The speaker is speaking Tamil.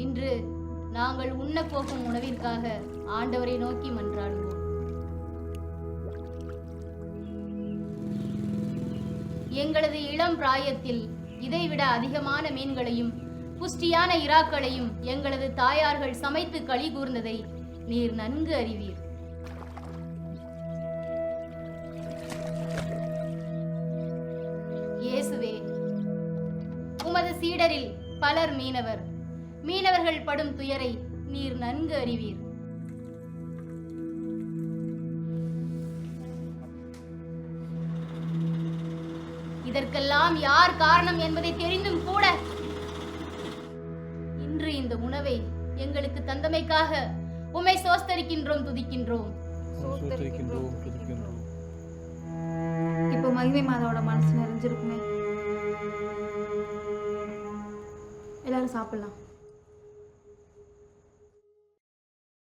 இன்று நாங்கள் உண்ண போகும் உணவிற்காக ஆண்டவரை நோக்கி மன்றாடுவோம். எங்களது இளம் பிராயத்தில் இதைவிட அதிகமான மீன்களையும் புஷ்டியான இறாக்களையும் எங்களது தாயார்கள் சமைத்து களி கூர்ந்ததை நீர் நன்கு அறிவீர். இயேசுவே, உமது சீடரில் பலர் மீனவர்கள் படும் துயரை நீர் நன்கு அறிவீர். இதற்கெல்லாம் யார் காரணம் என்பதை தெரிந்தும் கூட இன்று இந்த உணவை எங்களுக்கு தந்தமைக்காக உம்மை சோஸ்தரிக்கின்றோம், துதிக்கின்றோம். இப்போ மகிமை மாதாவோட மனசு நிறைஞ்சிருக்குமே. எல்லாரும் சாப்பிடலாம்.